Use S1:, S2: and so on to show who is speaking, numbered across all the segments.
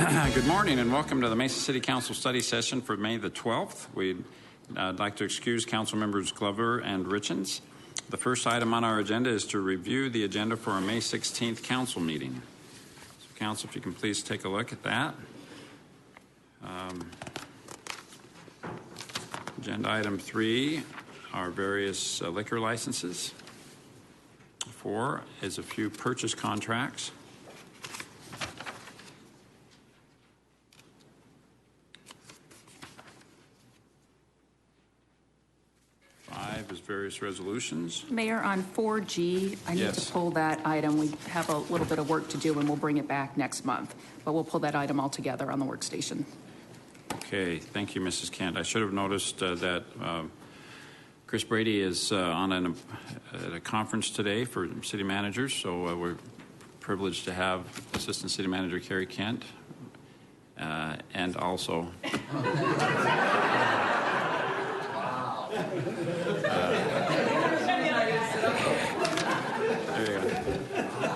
S1: Good morning and welcome to the Mesa City Council study session for May the 12th. We'd like to excuse Council members Glover and Richens. The first item on our agenda is to review the agenda for our May 16th council meeting. So, Council, if you can please take a look at that. Agenda item 3 are various liquor licenses. 4 is a few purchase contracts. 5 is various resolutions.
S2: Mayor, on 4G, I need
S1: Yes.
S2: to pull that item. We have a little bit of work to do, and we'll bring it back next month. But we'll pull that item all together on the workstation.
S1: Okay, thank you, Mrs. Kent. I should have noticed that Chris Brady is on at a conference today for city managers, so we're privileged to have Assistant City Manager Carrie Kent and also there you go.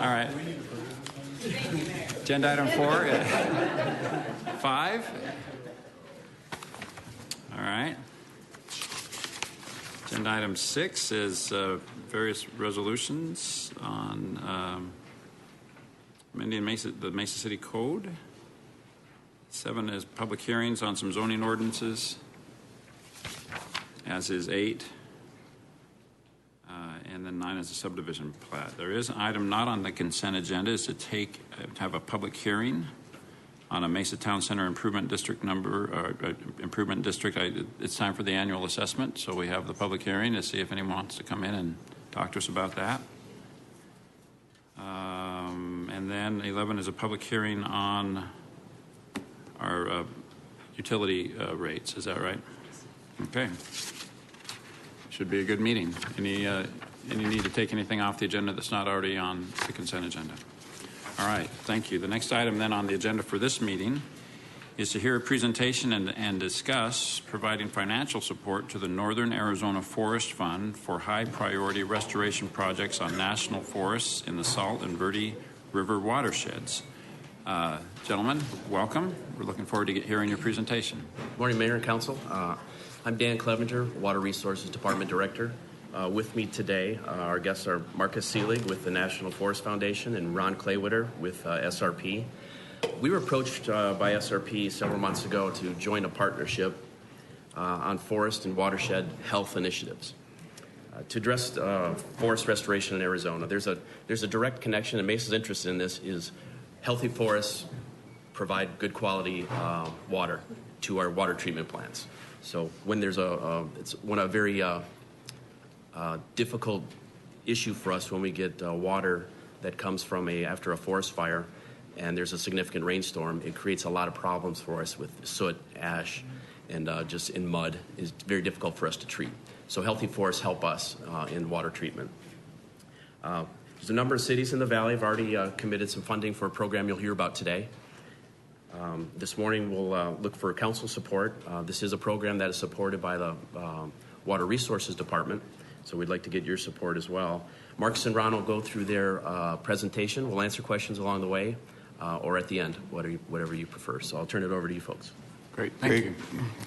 S1: All right. Agenda item 4, 5. All right. Agenda item 6 is various resolutions on amending the Mesa City Code. 7 is public hearings on some zoning ordinances, as is 8. And then 9 is a subdivision plat. There is an item not on the consent agenda, is to have a public hearing on a Mesa Town Center Improvement District Improvement District. It's time for the annual assessment, so we have the public hearing to see if anyone wants to come in and talk to us about that. And then 11 is a public hearing on our utility rates. Is that right? Okay. Should be a good meeting. Any need to take anything off the agenda that's not already on the consent agenda? All right, thank you. The next item then on the agenda for this meeting is to hear a presentation and discuss providing financial support to the Northern Arizona Forest Fund for high priority restoration projects on national forests in the Salt and Verde River watersheds. Gentlemen, welcome. We're looking forward to hearing your presentation.
S3: Good morning, Mayor and Council. I'm Dan Clevenger, Water Resources Department Director. With me today, our guests are Marcus Seelig with the National Forest Foundation and Ron Claywitter with SRP. We were approached by SRP several months ago to join a partnership on forest and watershed health initiatives to address forest restoration in Arizona. There's a direct connection, and Mesa's interest in this is healthy forests provide good quality water to our water treatment plants. So when there's it's a very difficult issue for us when we get water that comes from after a forest fire and there's a significant rainstorm. It creates a lot of problems for us with soot, ash, and just in mud. It's very difficult for us to treat. So healthy forests help us in water treatment. There's a number of cities in the valley have already committed some funding for a program you'll hear about today. This morning we'll look for council support. This is a program that is supported by the Water Resources Department, so we'd like to get your support as well. Marcus and Ron will go through their presentation. We'll answer questions along the way or at the end, whatever you prefer. So I'll turn it over to you folks.
S1: Great, thank you.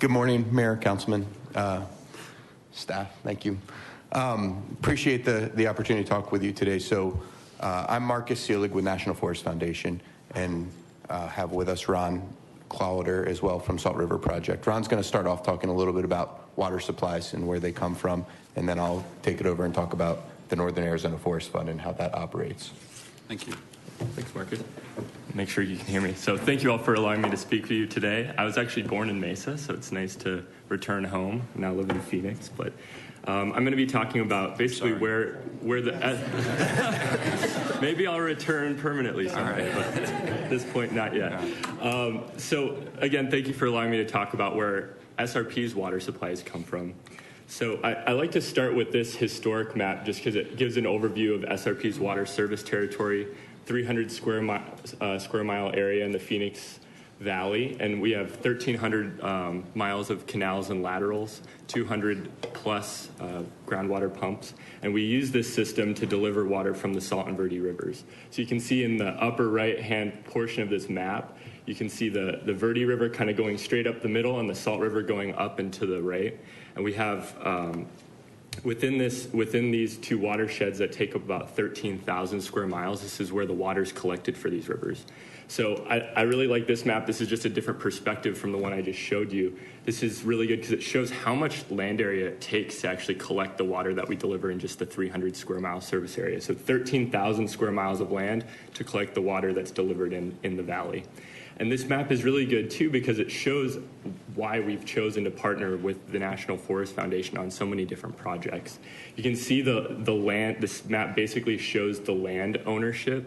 S4: Good morning, Mayor, Councilman, staff. Thank you. Appreciate the opportunity to talk with you today. So I'm Marcus Seelig with National Forest Foundation, and have with us Ron Claywitter as well from Salt River Project. Ron's going to start off talking a little bit about water supplies and where they come from, and then I'll take it over and talk about the Northern Arizona Forest Fund and how that operates.
S1: Thank you.
S5: Thanks, Marcus. Make sure you can hear me. So thank you all for allowing me to speak to you today. I was actually born in Mesa, so it's nice to return home. I now live in Phoenix, but I'm going to be talking about basically where the maybe I'll return permanently someday, but at this point, not yet. So again, thank you for allowing me to talk about where SRP's water supplies come from. So I like to start with this historic map just because it gives an overview of SRP's water service territory, 300 square mile area in the Phoenix valley, and we have 1,300 miles of canals and laterals, 200 plus groundwater pumps, and we use this system to deliver water from the Salt and Verde rivers. So you can see in the upper right-hand portion of this map, you can see the Verde River kind of going straight up the middle and the Salt River going up and to the right. And we have within these two watersheds that take up about 13,000 square miles, this is where the water is collected for these rivers. So I really like this map. This is just a different perspective from the one I just showed you. This is really good because it shows how much land area it takes to actually collect the water that we deliver in just the 300 square mile service area. So 13,000 square miles of land to collect the water that's delivered in the valley. And this map is really good too because it shows why we've chosen to partner with the National Forest Foundation on so many different projects. You can see the land. This map basically shows the land ownership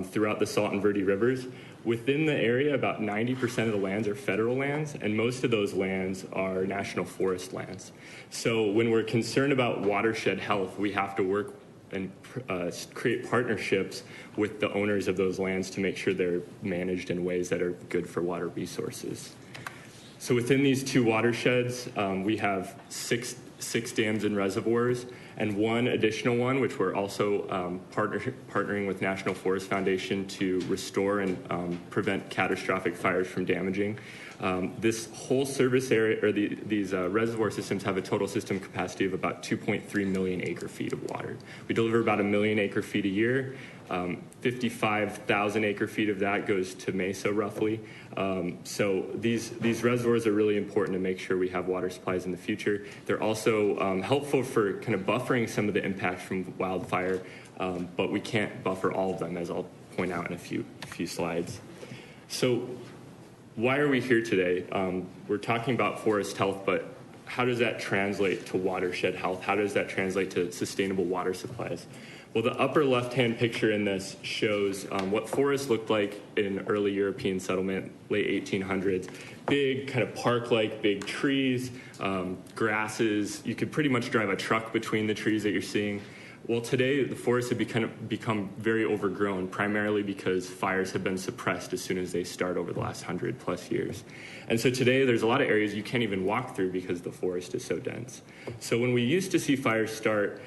S5: throughout the Salt and Verde rivers. Within the area, about 90% of the lands are federal lands, and most of those lands are national forest lands. So when we're concerned about watershed health, we have to work and create partnerships with the owners of those lands to make sure they're managed in ways that are good for water resources. So within these two watersheds, we have six dams and reservoirs, and one additional one, which we're also partnering with National Forest Foundation to restore and prevent catastrophic fires from damaging. This whole service area, or these reservoir systems, have a total system capacity of about 2.3 million acre feet of water. We deliver about 1 million acre feet a year. 55,000 acre feet of that goes to Mesa, roughly. So these reservoirs are really important to make sure we have water supplies in the future. They're also helpful for kind of buffering some of the impacts from wildfire, but we can't buffer all of them, as I'll point out in a few slides. So why are we here today? We're talking about forest health, but how does that translate to watershed health? How does that translate to sustainable water supplies? Well, the upper left-hand picture in this shows what forests looked like in early European settlement, late 1800s. Big, kind of park-like, big trees, grasses. You could pretty much drive a truck between the trees that you're seeing. Well, today, the forests have become very overgrown, primarily because fires have been suppressed as soon as they start over the last 100+ years. And so today, there's a lot of areas you can't even walk through because the forest is so dense. So when we used to see fires start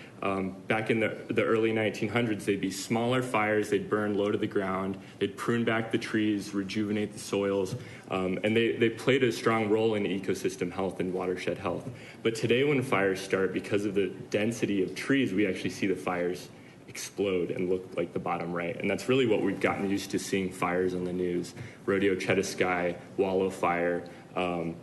S5: back in the early 1900s, they'd be smaller fires, they'd burn low to the ground, they'd prune back the trees, rejuvenate the soils, and they played a strong role in ecosystem health and watershed health. But today when fires start, because of the density of trees, we actually see the fires explode and look like the bottom right. And that's really what we've gotten used to seeing fires on the news. Rodeo Chetaskai, Wallow Fire,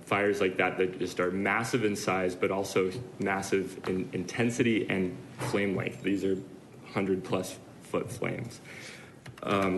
S5: fires like that just are massive in size, but also massive in intensity and flame length. These are 100+ foot flames.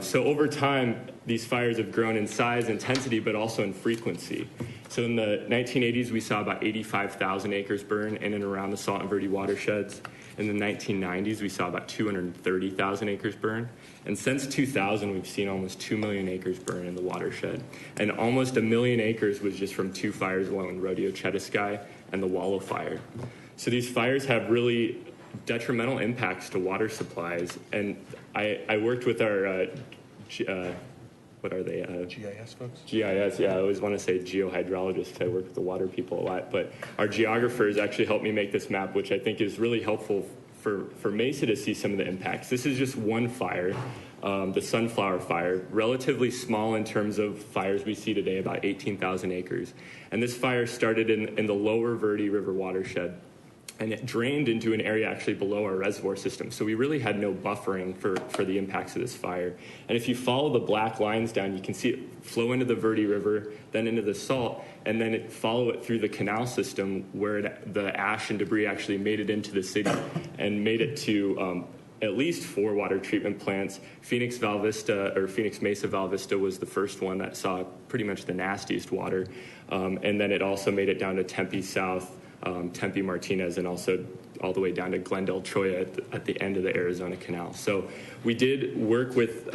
S5: So over time, these fires have grown in size, intensity, but also in frequency. So in the 1980s, we saw about 85,000 acres burn in and around the Salt and Verde watersheds. In the 1990s, we saw about 230,000 acres burn. And since 2000, we've seen almost 2 million acres burn in the watershed. And almost 1 million acres was just from 2 fires alone, Rodeo Chetaskai and the Wallow Fire. So these fires have really detrimental impacts to water supplies. And I worked with our, what are they?
S4: GIS folks?
S5: GIS, yeah. I always want to say geohydrologists because I work with the water people a lot. But our geographers actually helped me make this map, which I think is really helpful for Mesa to see some of the impacts. This is just one fire, the Sunflower Fire, relatively small in terms of fires we see today, about 18,000 acres. And this fire started in the lower Verde River watershed, and it drained into an area actually below our reservoir system. So we really had no buffering for the impacts of this fire. And if you follow the black lines down, you can see it flow into the Verde River, then into the Salt, and then follow it through the canal system where the ash and debris actually made it into the city and made it to at least 4 water treatment plants. Phoenix Mesa Val Vista was the first one that saw pretty much the nastiest water. And then it also made it down to Tempe South, Tempe Martinez, and also all the way down to Glendale Cholla at the end of the Arizona Canal. So we did work with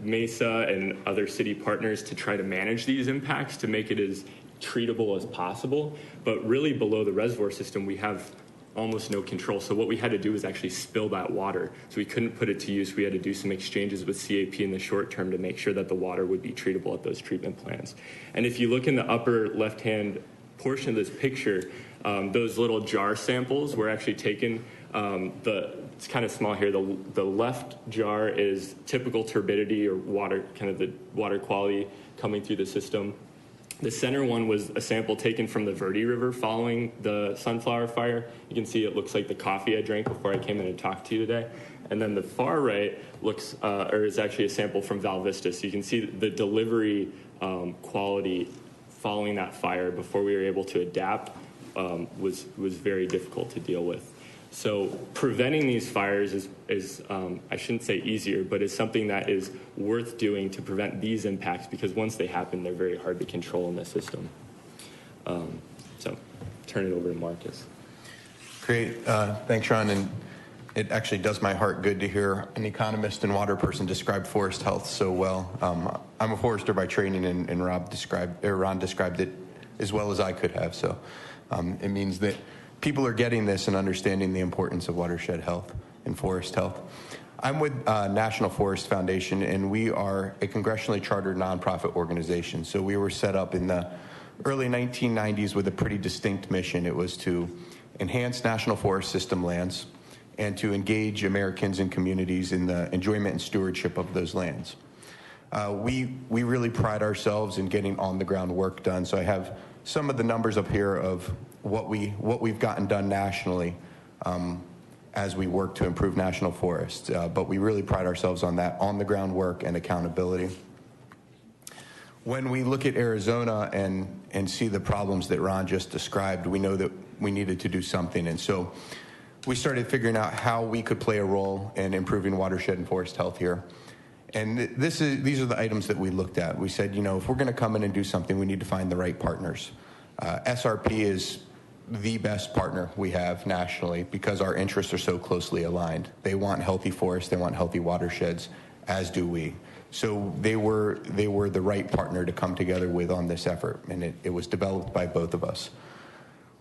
S5: Mesa and other city partners to try to manage these impacts to make it as treatable as possible. But really below the reservoir system, we have almost no control. So what we had to do was actually spill that water. So we couldn't put it to use. We had to do some exchanges with CAP in the short term to make sure that the water would be treatable at those treatment plants. And if you look in the upper left-hand portion of this picture, those little jar samples were actually taken. It's kind of small here. The left jar is typical turbidity or water, kind of the water quality coming through the system. The center one was a sample taken from the Verde River following the sunflower fire. You can see it looks like the coffee I drank before I came in and talked to you today. And then the far right looks, or is actually a sample from Val Vista. So you can see the delivery quality following that fire before we were able to adapt was very difficult to deal with. So preventing these fires is I shouldn't say easier, but is something that is worth doing to prevent these impacts, because once they happen, they're very hard to control in the system. So turn it over to Marcus.
S4: Great. Thanks, Ron. And it actually does my heart good to hear an economist and water person describe forest health so well. I'm a forester by training, and Ron described it as well as I could have. So it means that people are getting this and understanding the importance of watershed health and forest health. I'm with National Forest Foundation, and we are a congressionally chartered nonprofit organization. So we were set up in the early 1990s with a pretty distinct mission. It was to enhance national forest system lands and to engage Americans and communities in the enjoyment and stewardship of those lands. We really pride ourselves in getting on-the-ground work done. So I have some of the numbers up here of what we've gotten done nationally as we work to improve national forests. But we really pride ourselves on that on-the-ground work and accountability. When we look at Arizona and see the problems that Ron just described, we know that we needed to do something. And so we started figuring out how we could play a role in improving watershed and forest health here. And these are the items that we looked at. We said, if we're going to come in and do something, we need to find the right partners. SRP is the best partner we have nationally because our interests are so closely aligned. They want healthy forests, they want healthy watersheds, as do we. So they were the right partner to come together with on this effort, and it was developed by both of us.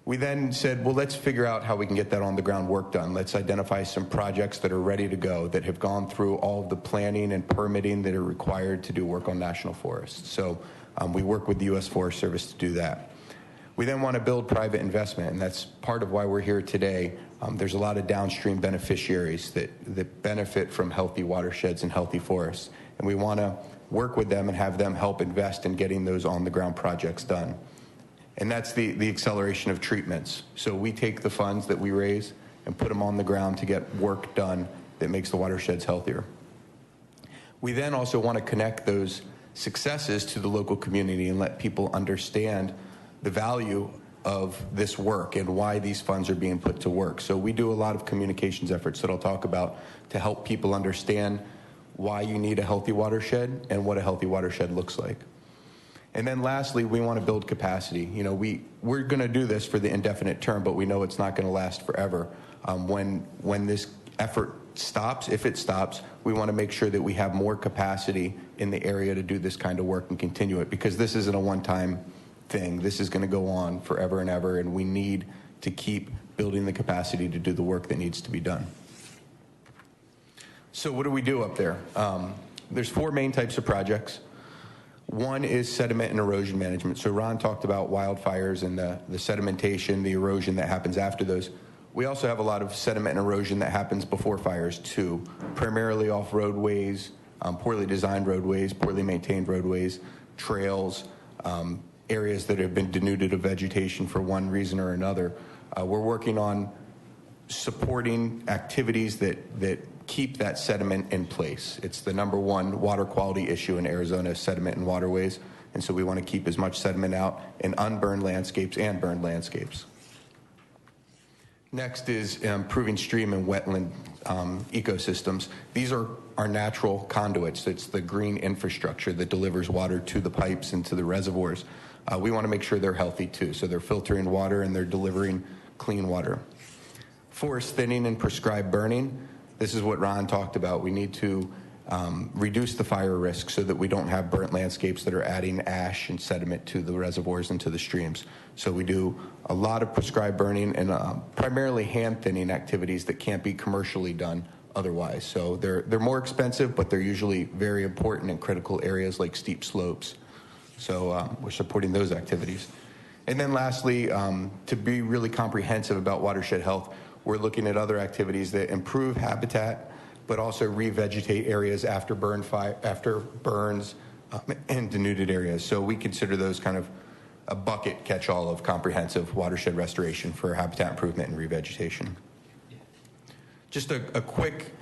S4: We then said, well, let's figure out how we can get that on-the-ground work done. Let's identify some projects that are ready to go, that have gone through all of the planning and permitting that are required to do work on national forests. So we work with the U.S. Forest Service to do that. We then want to build private investment, and that's part of why we're here today. There's a lot of downstream beneficiaries that benefit from healthy watersheds and healthy forests, and we want to work with them and have them help invest in getting those on-the-ground projects done. And that's the acceleration of treatments. So we take the funds that we raise and put them on the ground to get work done that makes the watersheds healthier. We then also want to connect those successes to the local community and let people understand the value of this work and why these funds are being put to work. So we do a lot of communications efforts that I'll talk about to help people understand why you need a healthy watershed and what a healthy watershed looks like. And then lastly, we want to build capacity. We're going to do this for the indefinite term, but we know it's not going to last forever. When this effort stops, if it stops, we want to make sure that we have more capacity in the area to do this kind of work and continue it, because this isn't a one-time thing. This is going to go on forever and ever, and we need to keep building the capacity to do the work that needs to be done. So what do we do up there? There's 4 main types of projects. One is sediment and erosion management. So Ron talked about wildfires and the sedimentation, the erosion that happens after those. We also have a lot of sediment and erosion that happens before fires too, primarily off roadways, poorly designed roadways, poorly maintained roadways, trails, areas that have been denuded of vegetation for one reason or another. We're working on supporting activities that keep that sediment in place. It's the number one water quality issue in Arizona, sediment and waterways, and so we want to keep as much sediment out in unburned landscapes and burned landscapes. Next is improving stream and wetland ecosystems. These are our natural conduits. It's the green infrastructure that delivers water to the pipes and to the reservoirs. We want to make sure they're healthy too, so they're filtering water and they're delivering clean water. Forest thinning and prescribed burning. This is what Ron talked about. We need to reduce the fire risk so that we don't have burnt landscapes that are adding ash and sediment to the reservoirs and to the streams. So we do a lot of prescribed burning and primarily hand thinning activities that can't be commercially done otherwise. So they're more expensive, but they're usually very important in critical areas like steep slopes. So we're supporting those activities. And then lastly, to be really comprehensive about watershed health, we're looking at other activities that improve habitat, but also revegetate areas after burns and denuded areas. So we consider those kind of a bucket catch-all of comprehensive watershed restoration for habitat improvement and revegetation. Just a quick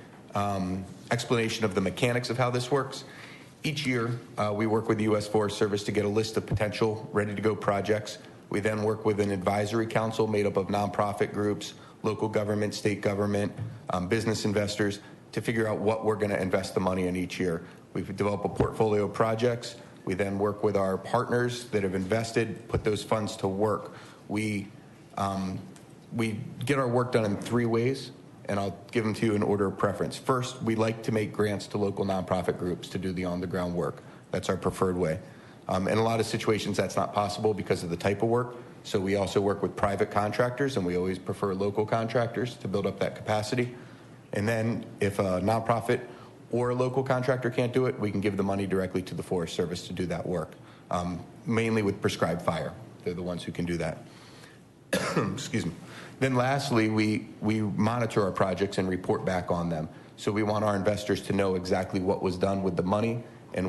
S4: explanation of the mechanics of how this works. Each year, we work with the U.S. Forest Service to get a list of potential ready-to-go projects. We then work with an advisory council made up of nonprofit groups, local government, state government, business investors, to figure out what we're going to invest the money in each year. We develop a portfolio of projects. We then work with our partners that have invested, put those funds to work. We get our work done in 3 ways, and I'll give them to you in order of preference. First, we like to make grants to local nonprofit groups to do the on-the-ground work. That's our preferred way. In a lot of situations, that's not possible because of the type of work. So we also work with private contractors, and we always prefer local contractors to build up that capacity. And then if a nonprofit or a local contractor can't do it, we can give the money directly to the Forest Service to do that work, mainly with prescribed fire. They're the ones who can do that. Excuse me. Then lastly, we monitor our projects and report back on them. So we want our investors to know exactly what was done with the money and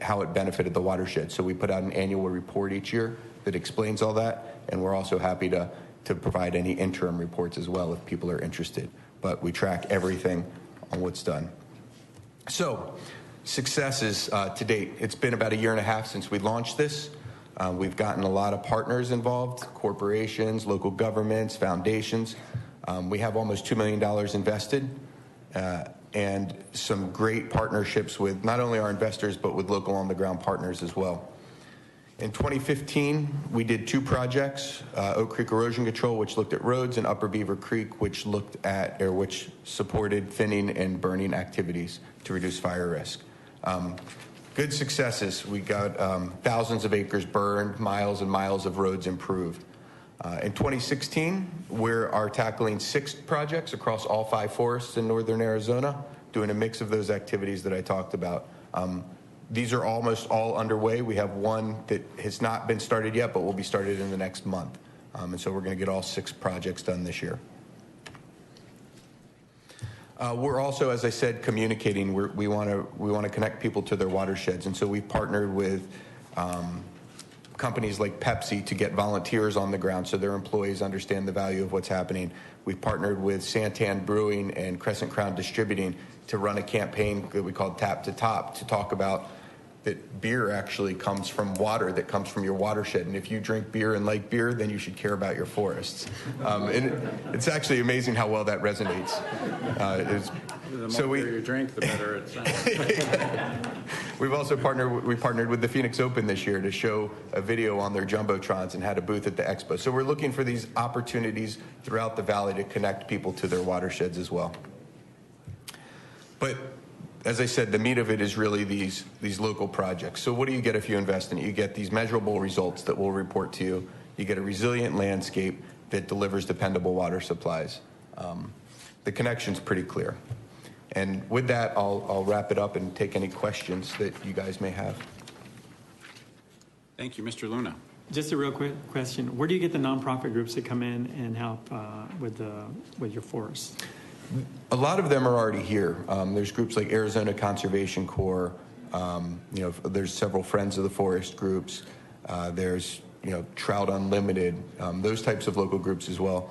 S4: how it benefited the watershed. So we put out an annual report each year that explains all that, and we're also happy to provide any interim reports as well if people are interested. But we track everything on what's done. So successes to date. It's been about 1.5 years since we launched this. We've gotten a lot of partners involved, corporations, local governments, foundations. We have almost $2 million invested and some great partnerships with not only our investors, but with local on-the-ground partners as well. In 2015, we did 2 projects, Oak Creek Erosion Control, which looked at roads, and Upper Beaver Creek, which supported thinning and burning activities to reduce fire risk. Good successes. We got thousands of acres burned, miles and miles of roads improved. In 2016, we are tackling 6 projects across all 5 forests in northern Arizona, doing a mix of those activities that I talked about. These are almost all underway. We have one that has not been started yet, but will be started in the next month. And so we're going to get all 6 projects done this year. We're also, as I said, communicating. We want to connect people to their watersheds, and so we've partnered with companies like Pepsi to get volunteers on the ground so their employees understand the value of what's happening. We've partnered with Santan Brewing and Crescent Crown Distributing to run a campaign that we call Tap to Top to talk about that beer actually comes from water that comes from your watershed. And if you drink beer and like beer, then you should care about your forests. And it's actually amazing how well that resonates.
S1: The more beer you drink, the better it sounds.
S4: We've also partnered with the Phoenix Open this year to show a video on their Jumbotrons and had a booth at the expo. So we're looking for these opportunities throughout the valley to connect people to their watersheds as well. But as I said, the meat of it is really these local projects. So what do you get if you invest in it? You get these measurable results that we'll report to you. You get a resilient landscape that delivers dependable water supplies. The connection's pretty clear. And with that, I'll wrap it up and take any questions that you guys may have.
S1: Thank you, Mr. Luna.
S6: Just a real quick question. Where do you get the nonprofit groups that come in and help with your forests?
S4: A lot of them are already here. There's groups like Arizona Conservation Corps. There's several Friends of the Forest groups. There's Trout Unlimited. Those types of local groups as well.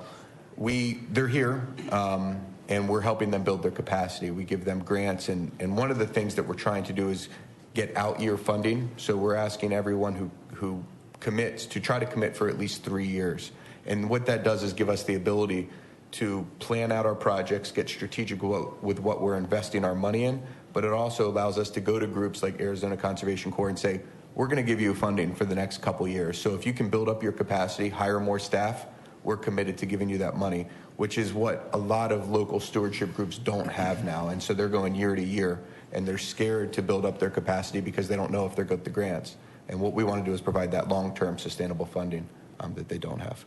S4: They're here, and we're helping them build their capacity. We give them grants, and one of the things that we're trying to do is get out-year funding. So we're asking everyone who commits to try to commit for at least 3 years. And what that does is give us the ability to plan out our projects, get strategic with what we're investing our money in, but it also allows us to go to groups like Arizona Conservation Corps and say, we're going to give you funding for the next couple years. So if you can build up your capacity, hire more staff, we're committed to giving you that money. which is what a lot of local stewardship groups don't have now. And so they're going year to year, and they're scared to build up their capacity because they don't know if they'll get the grants. And what we want to do is provide that long-term sustainable funding that they don't have.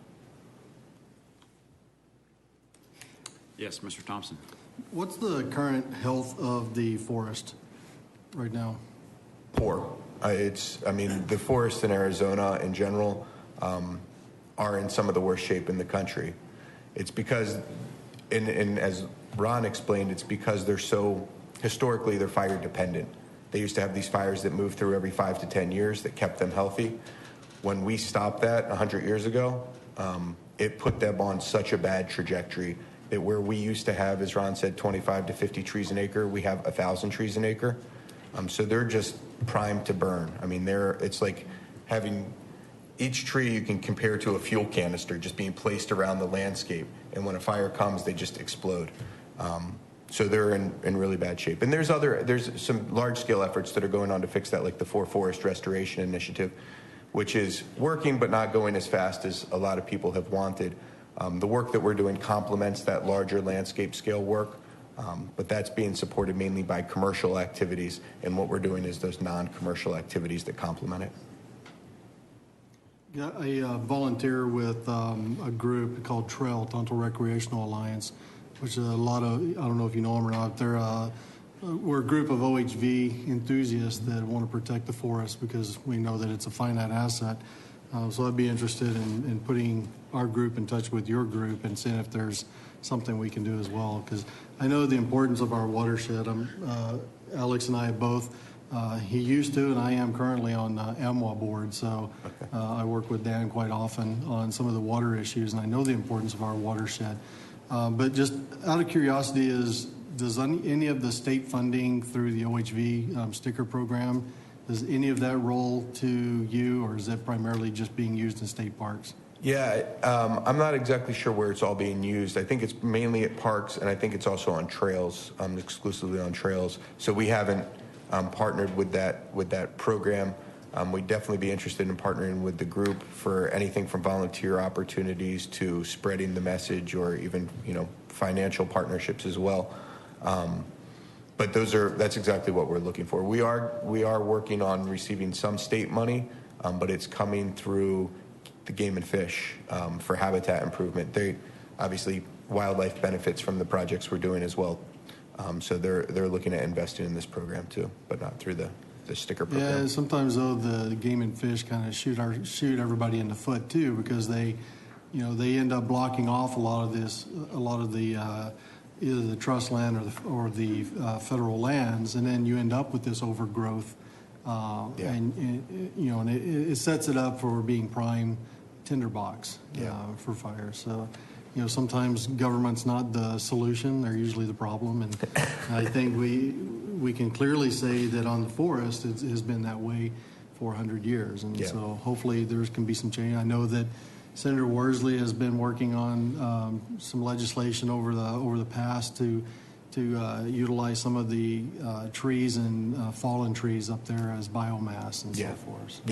S1: Yes, Mr. Thompson.
S7: What's the current health of the forest right now?
S4: Poor. The forests in Arizona in general are in some of the worst shape in the country. It's because, and as Ron explained, it's because historically they're fire dependent. They used to have these fires that moved through every 5 to 10 years that kept them healthy. When we stopped that 100 years ago, it put them on such a bad trajectory that where we used to have, as Ron said, 25 to 50 trees an acre, we have 1,000 trees an acre. So they're just primed to burn. It's like having each tree you can compare to a fuel canister just being placed around the landscape. And when a fire comes, they just explode. So they're in really bad shape. And there's some large-scale efforts that are going on to fix that, like the Forest Restoration Initiative, which is working but not going as fast as a lot of people have wanted. The work that we're doing complements that larger landscape scale work, but that's being supported mainly by commercial activities, and what we're doing is those non-commercial activities that complement it.
S7: Yeah, I volunteer with a group called Trail, Tonto Recreational Alliance, which is a lot of, I don't know if you know them or not, we're a group of OHV enthusiasts that want to protect the forest because we know that it's a finite asset. So I'd be interested in putting our group in touch with your group and seeing if there's something we can do as well, because I know the importance of our watershed. Alex and I both, he used to, and I am currently on AMWA board, so I work with Dan quite often on some of the water issues, and I know the importance of our watershed. But just out of curiosity, does any of the state funding through the OHV sticker program, does any of that roll to you, or is it primarily just being used in state parks?
S4: Yeah, I'm not exactly sure where it's all being used. I think it's mainly at parks, and I think it's also on trails, exclusively on trails. So we haven't partnered with that program. We'd definitely be interested in partnering with the group for anything from volunteer opportunities to spreading the message, or even financial partnerships as well. But that's exactly what we're looking for. We are working on receiving some state money, but it's coming through the Game and Fish for habitat improvement. They obviously wildlife benefits from the projects we're doing as well. So they're looking at investing in this program too, but not through the sticker program.
S7: Yeah, sometimes though the Game and Fish kind of shoot everybody in the foot too, because they end up blocking off a lot of the either the trust land or the federal lands, and then you end up with this overgrowth, and it sets it up for being prime tinderbox for fire. So sometimes government's not the solution; they're usually the problem. And I think we can clearly say that on the forest it has been that way for 100 years, and so hopefully there can be some change. I know that Senator Worsley has been working on some legislation over the past to utilize some of the trees and fallen trees up there as biomass and so forth.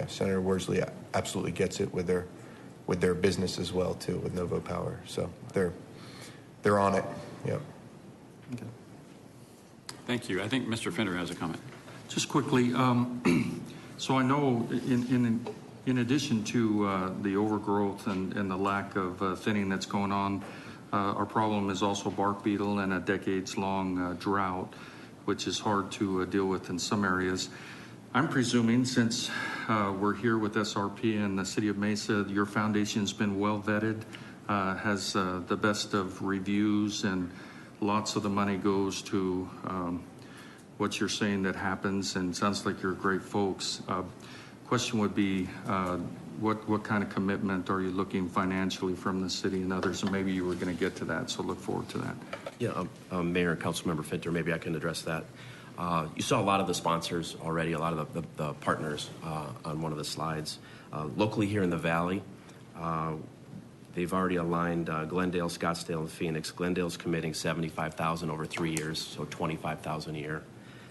S4: Senator Worsley absolutely gets it with their business as well too, with Novo Power. So they're on it. Yep.
S7: Okay.
S1: Thank you. I think Mr. Fender has a comment.
S8: Just quickly, so I know in addition to the overgrowth and the lack of thinning that's going on, our problem is also bark beetle and a decades-long drought, which is hard to deal with in some areas. I'm presuming, since we're here with SRP and the City of Mesa, your foundation's been well vetted, has the best of reviews, and lots of the money goes to what you're saying that happens, and sounds like you're great folks. Question would be, what kind of commitment are you looking financially from the city and others? And maybe you were going to get to that, so look forward to that.
S3: Yeah, Mayor and Councilmember Finter, maybe I can address that. You saw a lot of the sponsors already, a lot of the partners on one of the slides. Locally here in the Valley, they've already aligned Glendale, Scottsdale, and Phoenix. Glendale's committing $75,000 over 3 years, so $25,000 a year.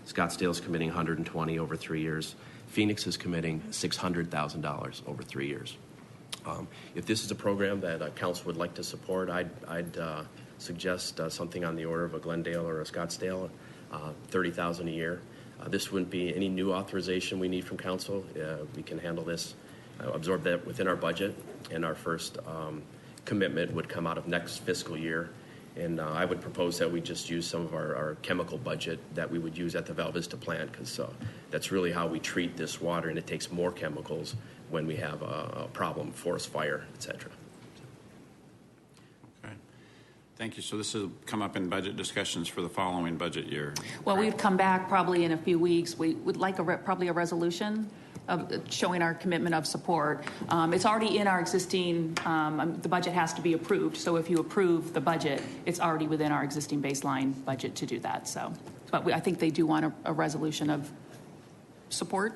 S3: Scottsdale's committing $120,000 over 3 years. Phoenix is committing $600,000 over 3 years. If this is a program that council would like to support, I'd suggest something on the order of a Glendale or a Scottsdale, $30,000 a year. This wouldn't be any new authorization we need from council. We can handle this, absorb that within our budget, and our first commitment would come out of next fiscal year. And I would propose that we just use some of our chemical budget that we would use at the Val Vista plant, because that's really how we treat this water, and it takes more chemicals when we have a problem, forest fire, et cetera.
S1: Okay. Thank you. So this will come up in budget discussions for the following budget year.
S2: Well, we'd come back probably in a few weeks. We would like probably a resolution of showing our commitment of support. It's already in our existing, the budget has to be approved. So if you approve the budget, it's already within our existing baseline budget to do that. So, but I think they do want a resolution of support.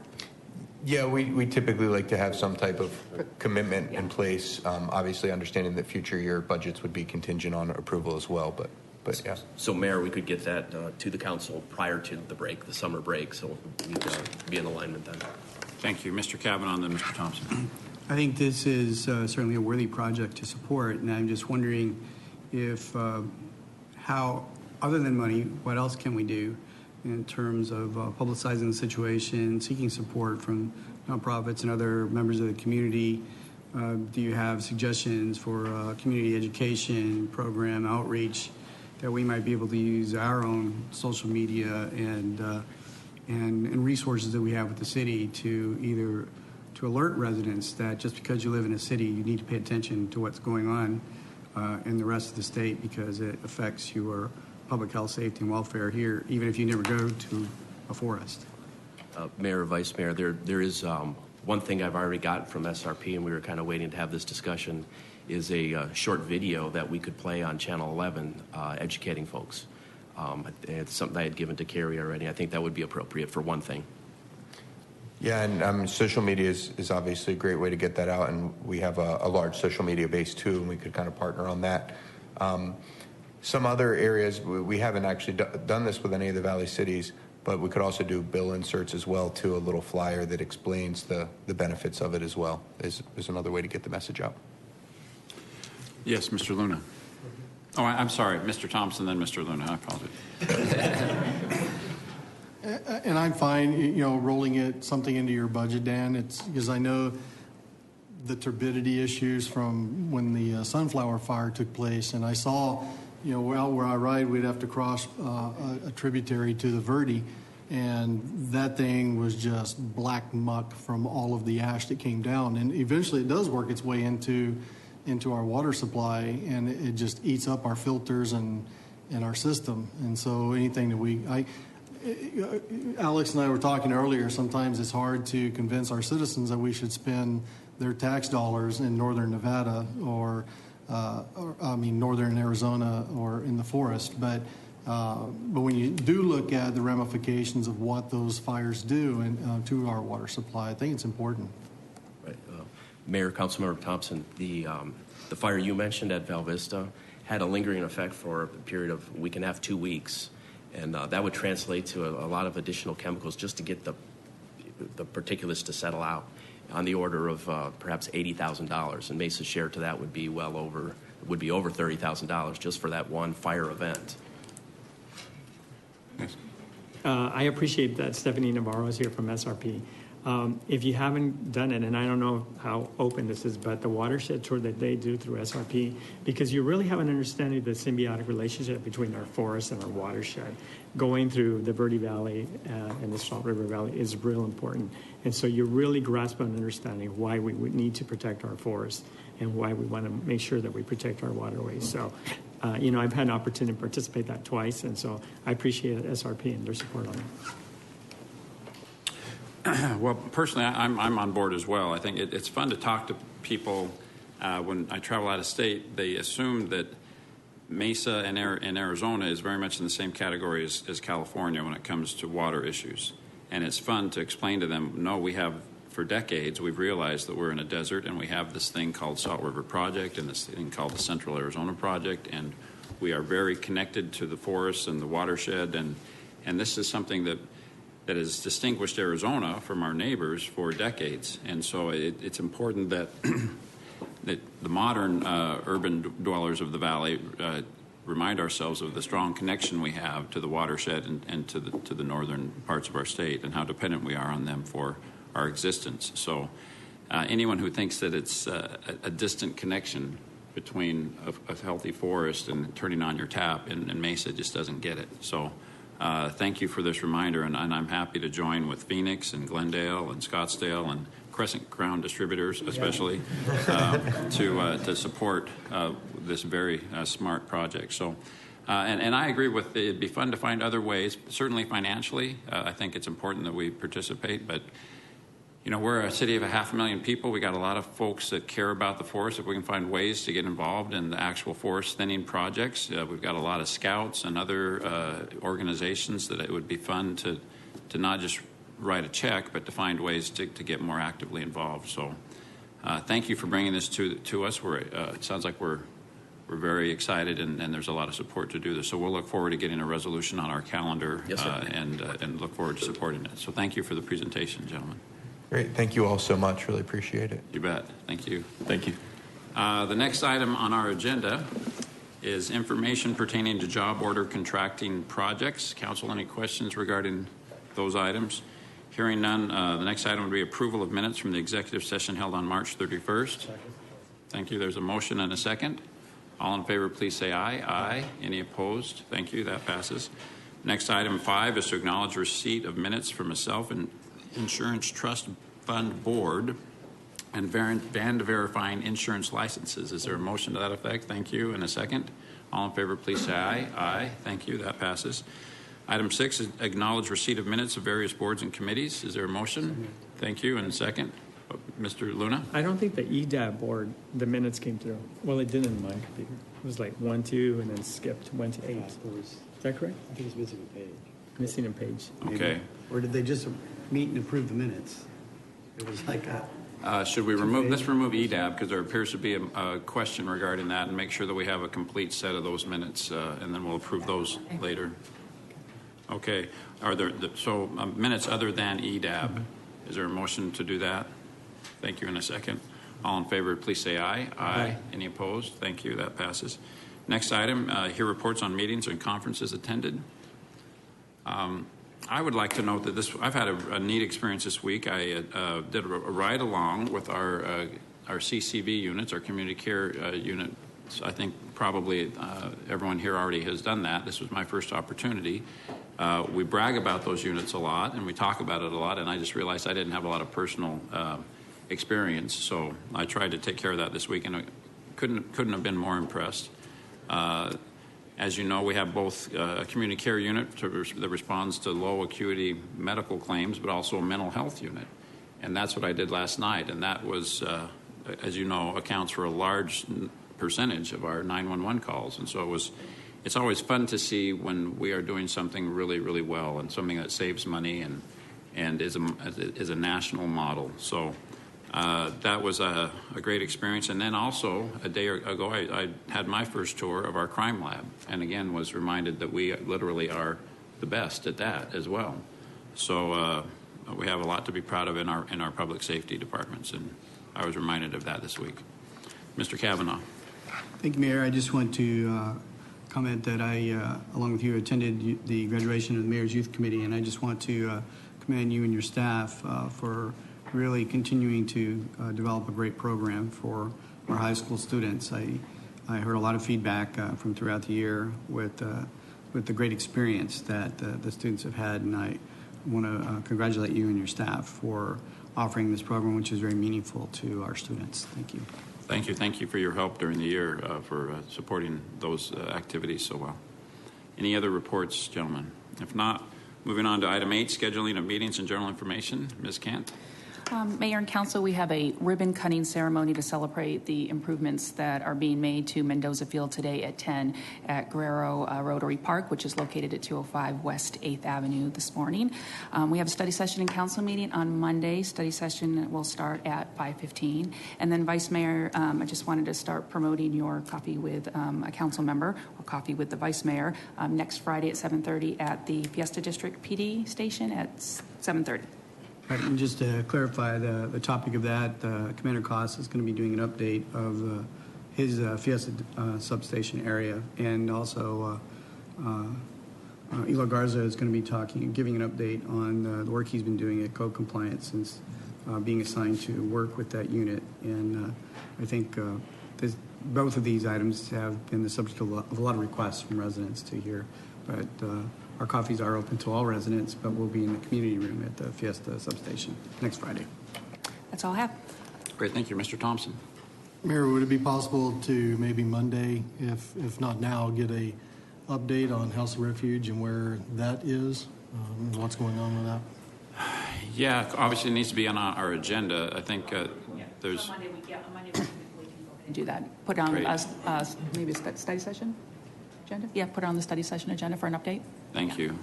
S4: Yeah, we typically like to have some type of commitment in place. Obviously, understanding that future year budgets would be contingent on approval as well. But yeah.
S3: So, Mayor, we could get that to the council prior to the break, the summer break, so we'd be in alignment then.
S1: Thank you. Mr. Kavanaugh and then Mr. Thompson.
S9: I think this is certainly a worthy project to support, and I'm just wondering if how, other than money, what else can we do in terms of publicizing the situation, seeking support from nonprofits and other members of the community? Do you have suggestions for community education program outreach that we might be able to use our own social media and resources that we have with the city to either to alert residents that just because you live in a city, you need to pay attention to what's going on in the rest of the state, because it affects your public health, safety, and welfare here, even if you never go to a forest.
S3: Mayor or Vice Mayor, there is one thing I've already got from SRP, and we were kind of waiting to have this discussion, is a short video that we could play on Channel 11 educating folks. It's something I had given to Carrie already. I think that would be appropriate for one thing.
S4: Yeah, and social media is obviously a great way to get that out, and we have a large social media base too, and we could kind of partner on that. Some other areas, we haven't actually done this with any of the Valley cities, but we could also do bill inserts as well, too, a little flyer that explains the benefits of it as well is another way to get the message out.
S1: Yes, Mr. Luna. Oh, I'm sorry, Mr. Thompson, then Mr. Luna. I apologize.
S7: And I'm fine, rolling something into your budget, Dan. It's because I know the turbidity issues from when the sunflower fire took place, and I saw, where I ride, we'd have to cross a tributary to the Verde, and that thing was just black muck from all of the ash that came down, and eventually it does work its way into our water supply, and it just eats up our filters and our system. And so anything that Alex and I were talking earlier, sometimes it's hard to convince our citizens that we should spend their tax dollars in northern Nevada or northern Arizona or in the forest. But when you do look at the ramifications of what those fires do to our water supply, I think it's important.
S3: Right. Mayor, Councilmember Thompson, the fire you mentioned at Val Vista had a lingering effect for a period of a week and a half, 2 weeks. And that would translate to a lot of additional chemicals just to get the particulates to settle out, on the order of perhaps $80,000. And Mesa's share to that would be over $30,000 just for that one fire event.
S1: Yes.
S6: I appreciate that Stephanie Navarro is here from SRP. If you haven't done it, and I don't know how open this is, but the watershed tour that they do through SRP, because you really have an understanding of the symbiotic relationship between our forest and our watershed. Going through the Verde Valley and the Salt River Valley is real important. And so you really grasp an understanding of why we would need to protect our forests and why we want to make sure that we protect our waterways. So, I've had an opportunity to participate that twice, and so I appreciate SRP and their support on it.
S1: Well, personally, I'm on board as well. I think it's fun to talk to people. When I travel out of state, they assume that Mesa and Arizona is very much in the same category as California when it comes to water issues. And it's fun to explain to them, no, we have, for decades, we've realized that we're in a desert and we have this thing called Salt River Project and this thing called the Central Arizona Project, and we are very connected to the forests and the watershed, and this is something that has distinguished Arizona from our neighbors for decades. And so it's important that that the modern urban dwellers of the valley remind ourselves of the strong connection we have to the watershed and to the northern parts of our state, and how dependent we are on them for our existence. So anyone who thinks that it's a distant connection between a healthy forest and turning on your tap in Mesa just doesn't get it. So thank you for this reminder, and I'm happy to join with Phoenix and Glendale and Scottsdale and Crescent Crown distributors, especially, to support this very smart project. So, and I agree with it'd be fun to find other ways. Certainly financially, I think it's important that we participate. But you know, we're a city of 500,000 people. We got a lot of folks that care about the forest. If we can find ways to get involved in the actual forest thinning projects, we've got a lot of scouts and other organizations that it would be fun to not just write a check, but to find ways to get more actively involved. So thank you for bringing this to us. It sounds like we're very excited, and there's a lot of support to do this. So we'll look forward to getting a resolution on our calendar.
S3: Yes, sir.
S1: And look forward to supporting it. So thank you for the presentation, gentlemen.
S4: Great. Thank you all so much. Really appreciate it.
S1: You bet. Thank you.
S5: Thank you.
S1: The next item on our agenda is information pertaining to job order contracting projects. Council, any questions regarding those items? Hearing none, the next item would be approval of minutes from the executive session held on March 31st. Thank you. There's a motion and a second. All in favor, please say aye. Aye. Any opposed? Thank you. That passes. Next, item 5 is to acknowledge receipt of minutes from a self-insurance trust fund board and verifying insurance licenses. Is there a motion to that effect? Thank you. And a second. All in favor, please say aye. Aye. Thank you. That passes. Item 6 is acknowledge receipt of minutes of various boards and committees. Is there a motion? Thank you. And a second. Mr. Luna?
S6: I don't think the EDAB board, the minutes came through. Well, it didn't in my computer. It was like 1, 2, and then skipped 1 to 8. Is that correct?
S9: I think it's missing a page.
S6: Missing a page.
S1: Okay.
S9: Or did they just meet and approve the minutes? It was like a...
S1: Should we remove, let's remove EDAB because there appears to be a question regarding that, and make sure that we have a complete set of those minutes, and then we'll approve those later. Okay. Are there, minutes other than EDAB? Is there a motion to do that? Thank you. In a second. All in favor, please say aye. Aye. Any opposed? Thank you. That passes. Next item, hear reports on meetings and conferences attended. I would like to note that I've had a neat experience this week. I did a ride along with our CCV units, our community care unit. So I think probably everyone here already has done that. This was my first opportunity. We brag about those units a lot, and we talk about it a lot, and I just realized I didn't have a lot of personal experience, so I tried to take care of that this week, and I couldn't have been more impressed. As you know, we have both a community care unit that responds to low acuity medical claims, but also a mental health unit, and that's what I did last night, and that was, as you know, accounts for a large percentage of our 911 calls, and so it's always fun to see when we are doing something really, really well and something that saves money and is a national model. So that was a great experience. And then also a day ago, I had my first tour of our crime lab, and again was reminded that we literally are the best at that as well. So we have a lot to be proud of in our public safety departments, and I was reminded of that this week. Mr. Kavanaugh.
S9: Thank you, Mayor. I just want to comment that I, along with you, attended the graduation of the Mayor's Youth Committee, and I just want to commend you and your staff for really continuing to develop a great program for our high school students. I heard a lot of feedback from throughout the year with the great experience that the students have had, and I want to congratulate you and your staff for offering this program, which is very meaningful to our students. Thank you.
S1: Thank you. Thank you for your help during the year for supporting those activities so well. Any other reports, gentlemen? If not, moving on to item 8, scheduling of meetings and general information. Ms. Kent.
S2: Mayor and Council, we have a ribbon cutting ceremony to celebrate the improvements that are being made to Mendoza Field today at 10 at Guerrero Rotary Park, which is located at 205 West 8th Avenue this morning. We have a study session and council meeting on Monday. Study session will start at 5:15. And then Vice Mayor, I just wanted to start promoting your coffee with a council member or coffee with the Vice Mayor next Friday at 7:30 at the Fiesta District PD station at 7:30.
S9: Right, and just to clarify the topic of that, Commander Koss is going to be doing an update of his Fiesta substation area, and also Elo Garza is going to be giving an update on the work he's been doing at code compliance since being assigned to work with that unit. And I think both of these items have been the subject of a lot of requests from residents to hear. But our coffees are open to all residents, but we'll be in the community room at the Fiesta substation next Friday.
S2: That's all I have.
S1: Great, thank you. Mr. Thompson.
S7: Mayor, would it be possible to maybe Monday, if not now, get a update on House of Refuge and where that is, and what's going on with that?
S1: Yeah, obviously it needs to be on our agenda. I think there's...
S2: On Monday, we can go ahead and do that. Put on
S1: Great.
S2: maybe a study session agenda? Yeah, put it on the study session agenda for an update.
S1: Thank you.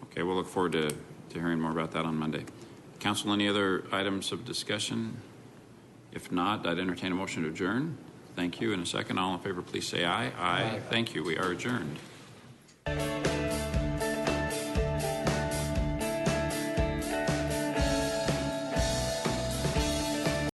S1: Okay, we'll look forward to hearing more about that on Monday. Council, any other items of discussion? If not, I'd entertain a motion to adjourn. Thank you. In a second, all in favor, please say aye. Aye. Thank you. We are adjourned.